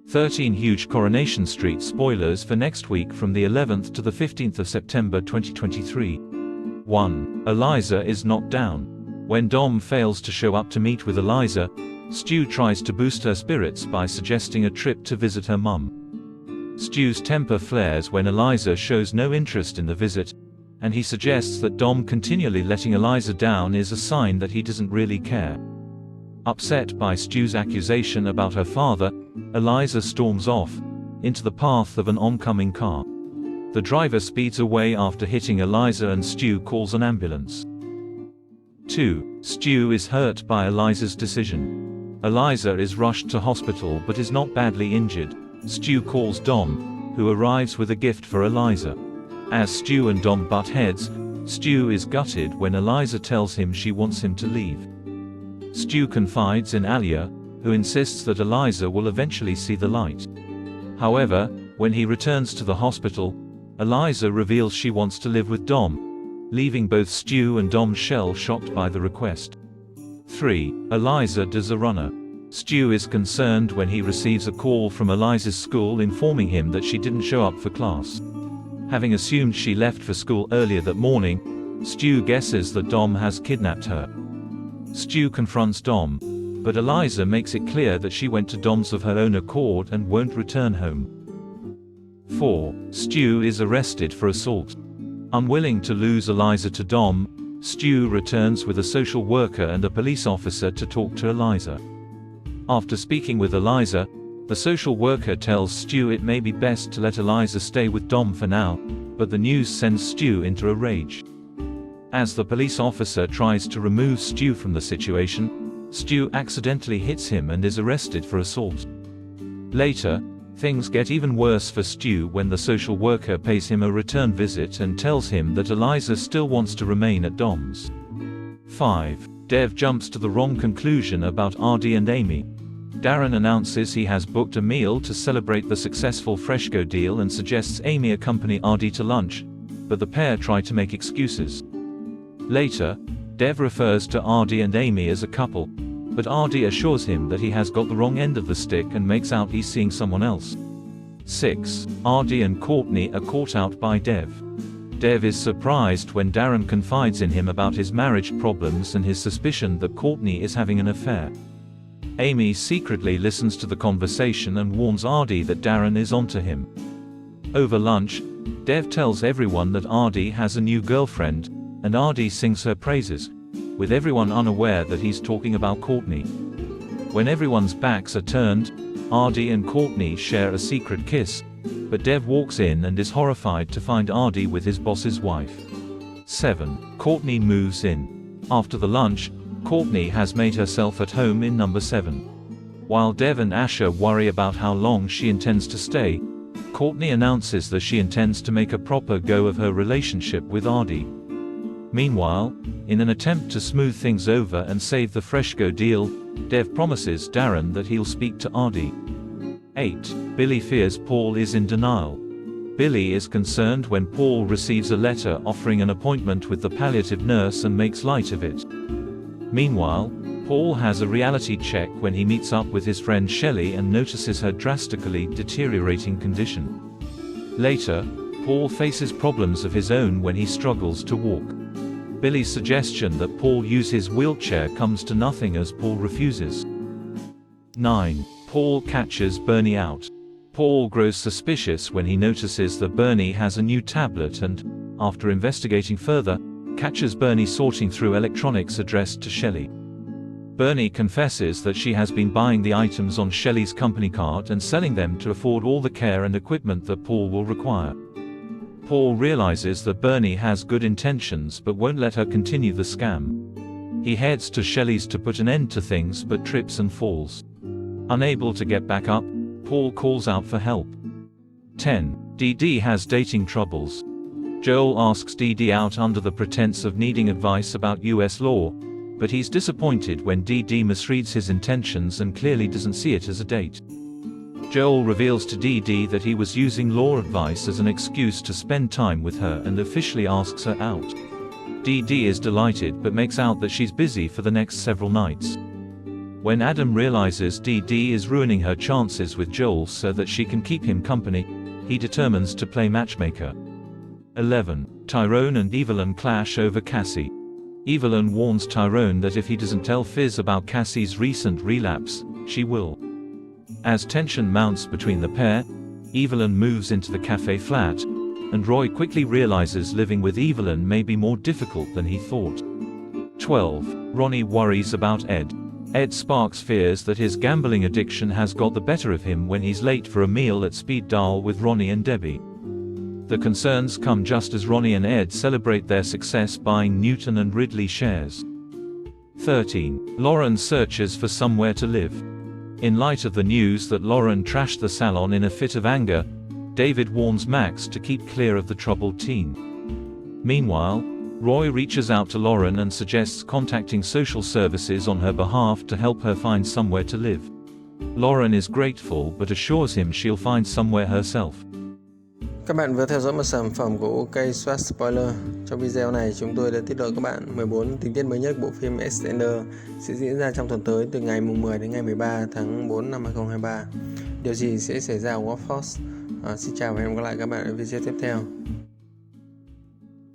13 Huge Coronation Street spoilers for next week from the 11th to the 15th of September 2023. 1. Eliza is knocked down. When Dom fails to show up to meet with Eliza, Stu tries to boost her spirits by suggesting a trip to visit her mum. Stu's temper flares when Eliza shows no interest in the visit, and he suggests that Dom continually letting Eliza down is a sign that he doesn't really care. Upset by Stu's accusation about her father, Eliza storms off into the path of an oncoming car. The driver speeds away after hitting Eliza and Stu calls an ambulance. 2. Stu is hurt by Eliza's decision. Eliza is rushed to hospital but is not badly injured. Stu calls Dom, who arrives with a gift for Eliza. As Stu and Dom butt heads, Stu is gutted when Eliza tells him she wants him to leave. Stu confides in Alia, who insists that Eliza will eventually see the light. However, when he returns to the hospital, Eliza reveals she wants to live with Dom, leaving both Stu and Dom shell-shocked by the request. 3. Eliza does a runner. Stu is concerned when he receives a call from Eliza's school informing him that she didn't show up for class. Having assumed she left for school earlier that morning, Stu guesses that Dom has kidnapped her. Stu confronts Dom, but Eliza makes it clear that she went to Dom's of her own accord and won't return home. 4. Stu is arrested for assault. Unwilling to lose Eliza to Dom, Stu returns with a social worker and a police officer to talk to Eliza. After speaking with Eliza, the social worker tells Stu it may be best to let Eliza stay with Dom for now, but the news sends Stu into a rage. As the police officer tries to remove Stu from the situation, Stu accidentally hits him and is arrested for assault. Later, things get even worse for Stu when the social worker pays him a return visit and tells him that Eliza still wants to remain at Dom's. 5. Dev jumps to the wrong conclusion about Ardy and Amy. Darren announces he has booked a meal to celebrate the successful Freshco deal and suggests Amy accompany Ardy to lunch, but the pair try to make excuses. Later, Dev refers to Ardy and Amy as a couple, but Ardy assures him that he has got the wrong end of the stick and makes out he's seeing someone else. 6. Ardy and Courtney are caught out by Dev. Dev is surprised when Darren confides in him about his marriage problems and his suspicion that Courtney is having an affair. Amy secretly listens to the conversation and warns Ardy that Darren is onto him. Over lunch, Dev tells everyone that Ardy has a new girlfriend, and Ardy sings her praises, with everyone unaware that he's talking about Courtney. When everyone's backs are turned, Ardy and Courtney share a secret kiss, but Dev walks in and is horrified to find Ardy with his boss's wife. 7. Courtney moves in. After the lunch, Courtney has made herself at home in number 7. While Dev and Asha worry about how long she intends to stay, Courtney announces that she intends to make a proper go of her relationship with Ardy. Meanwhile, in an attempt to smooth things over and save the Freshco deal, Dev promises Darren that he'll speak to Ardy. 8. Billy fears Paul is in denial. Billy is concerned when Paul receives a letter offering an appointment with the palliative nurse and makes light of it. Meanwhile, Paul has a reality check when he meets up with his friend Shelley and notices her drastically deteriorating condition. Later, Paul faces problems of his own when he struggles to walk. Billy's suggestion that Paul use his wheelchair comes to nothing as Paul refuses. 9. Paul catches Bernie out. Paul grows suspicious when he notices that Bernie has a new tablet and, after investigating further, catches Bernie sorting through electronics addressed to Shelley. Bernie confesses that she has been buying the items on Shelley's company card and selling them to afford all the care and equipment that Paul will require. Paul realizes that Bernie has good intentions but won't let her continue the scam. He heads to Shelley's to put an end to things but trips and falls. Unable to get back up, Paul calls out for help. 10. Dee Dee has dating troubles. Joel asks Dee Dee out under the pretense of needing advice about US law, but he's disappointed when Dee Dee misreads his intentions and clearly doesn't see it as a date. Joel reveals to Dee Dee that he was using law advice as an excuse to spend time with her and officially asks her out. Dee Dee is delighted but makes out that she's busy for the next several nights. When Adam realizes Dee Dee is ruining her chances with Joel so that she can keep him company, he determines to play matchmaker. 11. Tyrone and Evelyn clash over Cassie. Evelyn warns Tyrone that if he doesn't tell Fizz about Cassie's recent relapse, she will. As tension mounts between the pair, Evelyn moves into the cafe flat, and Roy quickly realizes living with Evelyn may be more difficult than he thought. 12. Ronnie worries about Ed. Ed Sparks fears that his gambling addiction has got the better of him when he's late for a meal at Speed Dial with Ronnie and Debbie. The concerns come just as Ronnie and Ed celebrate their success buying Newton and Ridley shares. 13. Lauren searches for somewhere to live. In light of the news that Lauren trashed the salon in a fit of anger, David warns Max to keep clear of the troubled teen. Meanwhile, Roy reaches out to Lauren and suggests contacting social services on her behalf to help her find somewhere to live. Lauren is grateful but assures him she'll find somewhere herself. Các bạn vừa theo dõi một sản phẩm của OK Soát Spoiler. Trong video này, chúng tôi đã tiết lộ các bạn 14 tình tiết mới nhất bộ phim Extender sẽ diễn ra trong tuần tới từ ngày 10 đến ngày 13 tháng 4 năm 2023. Điều gì sẽ xảy ra ở Workforce? Xin chào và hẹn gặp lại các bạn ở video tiếp theo.